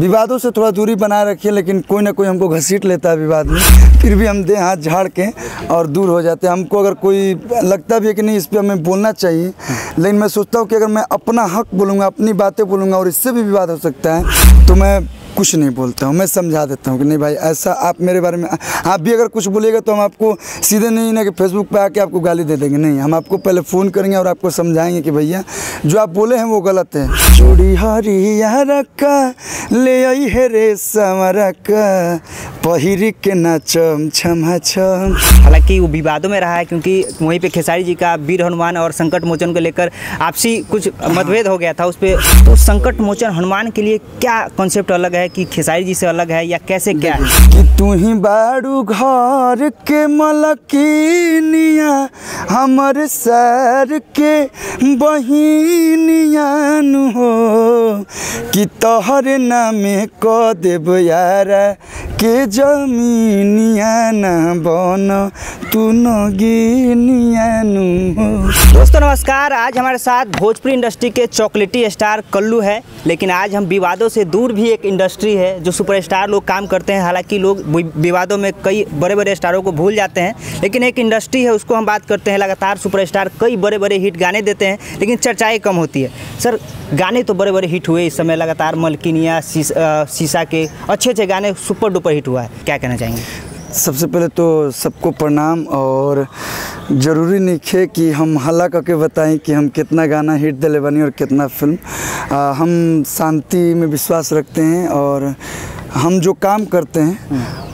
विवादों से थोड़ा दूरी बनाए रखिए, लेकिन कोई ना कोई हमको घसीट लेता है विवाद में, फिर भी हम दे हाथ झाड़ के और दूर हो जाते हैं। हमको अगर कोई लगता भी है कि नहीं इस पर हमें बोलना चाहिए, लेकिन मैं सोचता हूँ कि अगर मैं अपना हक बोलूँगा, अपनी बातें बोलूँगा और इससे भी विवाद हो सकता है, तो मैं कुछ नहीं बोलता हूँ। मैं समझा देता हूँ कि नहीं भाई ऐसा आप मेरे बारे में आप भी अगर कुछ बोलिएगा तो हम आपको सीधे नहीं ना कि फेसबुक पे आके आपको गाली दे देंगे, नहीं, हम आपको पहले फ़ोन करेंगे और आपको समझाएंगे कि भैया जो आप बोले हैं वो गलत है। चूड़ी हरिया रखा ले आई है रे समरका पहिरी के नाचम छम छम। हालांकि वो विवादों में रहा है क्योंकि वहीं पे खेसारी जी का वीर हनुमान और संकट मोचन को लेकर आपसी कुछ मतभेद हो गया था उस पर। तो संकट मोचन हनुमान के लिए क्या कॉन्सेप्ट अलग है कि खेसारी जी से अलग है या कैसे क्या है? कि तू ही बाड़ू घर के मलकिनिया हमर सर के बहिनियान हो कि तोहरे नामे क देब यारा के जमीनिया न बन तू नगिनियान हो। दोस्तों नमस्कार, आज हमारे साथ भोजपुरी इंडस्ट्री के चॉकलेटी स्टार कल्लू है, लेकिन आज हम विवादों से दूर भी एक इंडस्ट्री है जो सुपरस्टार लोग काम करते हैं। हालांकि लोग विवादों में कई बड़े बड़े स्टारों को भूल जाते हैं, लेकिन एक इंडस्ट्री है उसको हम बात करते हैं। लगातार सुपरस्टार कई बड़े बड़े हिट गाने देते हैं, लेकिन चर्चाएं कम होती है। सर, गाने तो बड़े बड़े हिट हुए इस समय, लगातार मलकिनिया शीशा के अच्छे गाने सुपर डुपर हिट हुआ है, क्या कहना चाहेंगे? सबसे पहले तो सबको प्रणाम। और ज़रूरी नहीं है कि हम हल्ला करके बताएं कि हम कितना गाना हिट दिले बनी और कितना फिल्म। हम शांति में विश्वास रखते हैं और हम जो काम करते हैं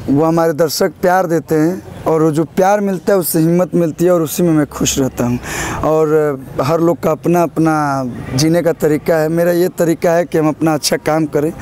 वो हमारे दर्शक प्यार देते हैं और वो जो प्यार मिलता है उससे हिम्मत मिलती है और उसी में मैं खुश रहता हूँ। और हर लोग का अपना अपना जीने का तरीका है। मेरा ये तरीका है कि हम अपना अच्छा काम करें,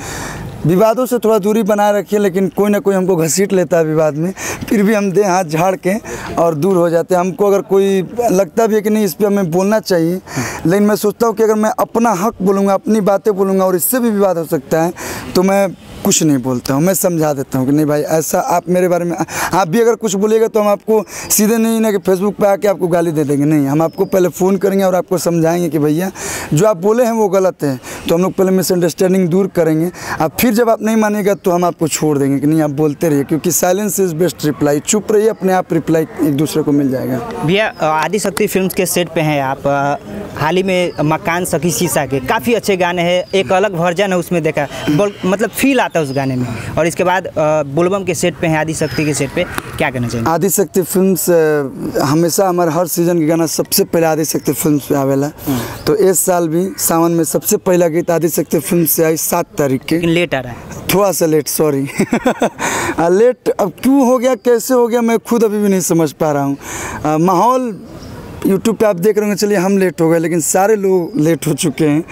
विवादों से थोड़ा दूरी बनाए रखिए, लेकिन कोई ना कोई हमको घसीट लेता है विवाद में, फिर भी हम दे हाथ झाड़ के और दूर हो जाते हैं। हमको अगर कोई लगता भी है कि नहीं इस पर हमें बोलना चाहिए, लेकिन मैं सोचता हूँ कि अगर मैं अपना हक बोलूँगा, अपनी बातें बोलूँगा और इससे भी विवाद हो सकता है, तो मैं कुछ नहीं बोलता हूँ। मैं समझा देता हूँ कि नहीं भाई ऐसा आप मेरे बारे में आप भी अगर कुछ बोलिएगा तो हम आपको सीधे नहीं ना कि फेसबुक पे आके आपको गाली दे देंगे, नहीं, हम आपको पहले फ़ोन करेंगे और आपको समझाएंगे कि भैया जो आप बोले हैं वो गलत है। तो हम लोग पहले मिसअंडरस्टैंडिंग दूर करेंगे, अब फिर जब आप नहीं मानिएगा तो हम आपको छोड़ देंगे कि नहीं आप बोलते रहिए, क्योंकि साइलेंस इज़ बेस्ट रिप्लाई। चुप रहिए, अपने आप रिप्लाई एक दूसरे को मिल जाएगा। भैया, आदिशक्ति फिल्म्स के सेट पे हैं आप। हाल ही में मकान सखी शीशा के काफ़ी अच्छे गाने हैं, एक अलग वर्जन है उसमें, देखा मतलब फील आता है उस गाने में। और इसके बाद बोलबम के सेट पे हैं, आदिशक्ति के सेट पे, क्या कहना चाहिए? आदिशक्ति फिल्म्स हमेशा हमारे हर सीजन के गाना सबसे पहले आदिशक्ति फिल्म्स पे आवेला। तो इस साल भी सावन में सबसे पहला गीत आदिशक्ति फिल्म से आई 7 तारीख के। लेट आ रहा है, थोड़ा सा लेट, सॉरी। लेट अब क्यों हो गया, कैसे हो गया, मैं खुद अभी भी नहीं समझ पा रहा हूँ। माहौल यूट्यूब पे आप देख रहे होंगे, चलिए हम लेट हो गए, लेकिन सारे लोग लेट हो चुके हैं।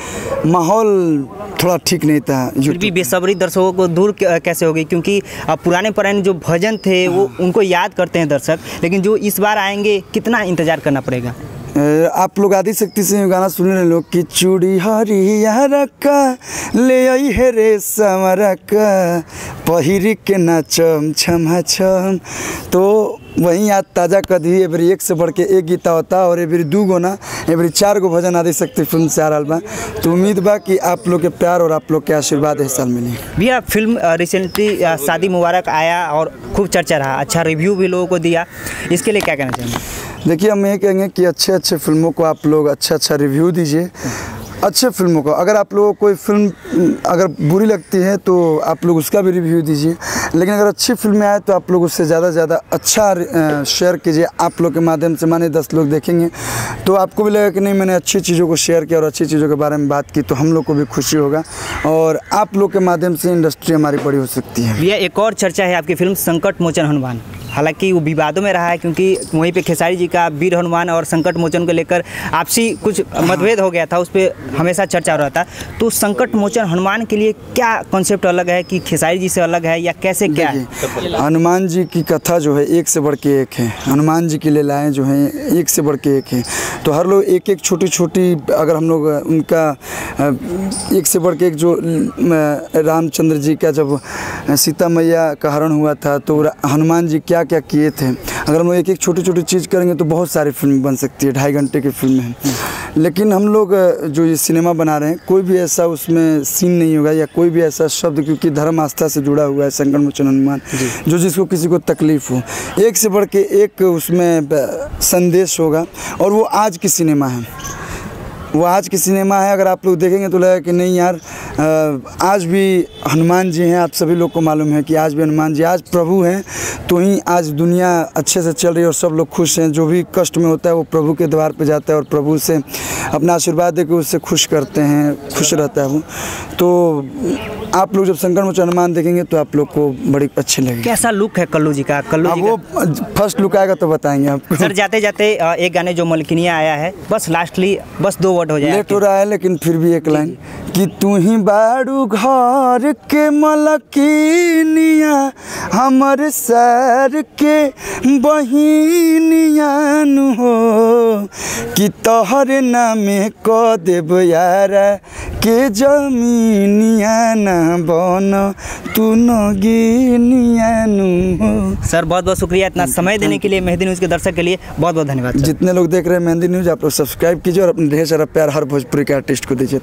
माहौल थोड़ा ठीक नहीं था। फिर भी बेसब्री दर्शकों को दूर कैसे हो गई, क्योंकि पुराने जो भजन थे वो उनको याद करते हैं दर्शक, लेकिन जो इस बार आएंगे कितना इंतज़ार करना पड़ेगा? आप लोग आदिशक्ति से गाना सुन रहे लोग कि चूड़ी हरिया रखा ले आई है रे समरका पहिरी के नाचम छम छम। तो वहीं आज ताज़ा कदी एवरी एक से बढ़ के एक गीता होता और एवरी 2 गो ना एवरी 4 गो भजन आदिशक्ति फिल्म से आ रहा बा। तो उम्मीद बा कि आप लोग के प्यार और आप लोग के आशीर्वाद इस साल मिली। भैया, फिल्म रिसेंटली शादी मुबारक आया और खूब चर्चा रहा, अच्छा रिव्यू भी लोगों को दिया, इसके लिए क्या कहना चाहेंगे? देखिए, हम ये कहेंगे कि अच्छे फिल्मों को आप लोग अच्छा रिव्यू दीजिए। अच्छे फिल्मों को अगर आप लोगों को कोई फिल्म अगर बुरी लगती है तो आप लोग उसका भी रिव्यू दीजिए, लेकिन अगर अच्छी फिल्में आए तो आप लोग उससे ज़्यादा से ज़्यादा अच्छा शेयर कीजिए। आप लोग के माध्यम से माने 10 लोग देखेंगे तो आपको भी लगेगा कि नहीं मैंने अच्छी चीज़ों को शेयर किया और अच्छी चीज़ों के बारे में बात की, तो हम लोग को भी खुशी होगा और आप लोग के माध्यम से इंडस्ट्री हमारी बड़ी हो सकती है। भैया, एक और चर्चा है आपकी फिल्म संकट मोचन हनुमान। हालांकि वो विवादों में रहा है क्योंकि वहीं पे खेसारी जी का वीर हनुमान और संकट मोचन को लेकर आपसी कुछ मतभेद हो गया था, उस पर हमेशा चर्चा हो रहा था। तो संकट मोचन हनुमान के लिए क्या कॉन्सेप्ट अलग है कि खेसारी जी से अलग है या कैसे क्या है? हनुमान जी की कथा जो है एक से बढ़ के एक है, हनुमान जी की लीलाएँ जो हैं एक से बढ़ के एक है। तो हर लोग एक छोटी अगर हम लोग उनका एक से बढ़ के एक जो रामचंद्र जी का जब सीता मैया का हरण हुआ था तो हनुमान जी क्या क्या किए थे, अगर हम लोग एक छोटी चीज़ करेंगे तो बहुत सारी फिल्म बन सकती है। 2.5 घंटे की फिल्म है, लेकिन हम लोग जो ये सिनेमा बना रहे हैं, कोई भी ऐसा उसमें सीन नहीं होगा या कोई भी ऐसा शब्द, क्योंकि धर्म आस्था से जुड़ा हुआ है संकट मोचन हनुमान, जो जिसको किसी को तकलीफ हो, एक से बढ़ के एक उसमें संदेश होगा। और वो आज की सिनेमा है, वो आज की सिनेमा है। अगर आप लोग देखेंगे तो लगेगा कि नहीं यार, आज भी हनुमान जी हैं। आप सभी लोग को मालूम है कि आज भी हनुमान जी आज प्रभु हैं, तो ही आज दुनिया अच्छे से चल रही है और सब लोग खुश हैं। जो भी कष्ट में होता है वो प्रभु के द्वार पे जाता है और प्रभु से अपना आशीर्वाद देकर उससे खुश करते हैं, खुश रहता है वो। तो आप लोग जब संकट मोचन हनुमान देखेंगे तो आप लोग को बड़ी अच्छी लगेगी। कैसा लुक है कल्लू जी का? कल्लू जी वो फर्स्ट लुक आएगा तो बताएंगे आपको। सर जाते जाते एक गाने जो मलकिनिया आया है, बस लास्टली बस 2 वर्ड हो जाए। लेट हो रहा है लेकिन फिर भी एक लाइन कि तू ही बारू घर के मलकिनिया, हमर सर के बहिनिया हो, कि तोहरे नामे क देब यारा के जमीनिया ना बन तू नगिनिया हो। सर बहुत बहुत शुक्रिया इतना समय देने के लिए। मेहंदी न्यूज़ के दर्शक के लिए बहुत बहुत धन्यवाद। जितने लोग देख रहे हैं मेहंदी न्यूज़, आप लोग सब्सक्राइब कीजिए और अपने ढेर सारा प्यार हर भोजपुरी के आर्टिस्ट को दीजिए।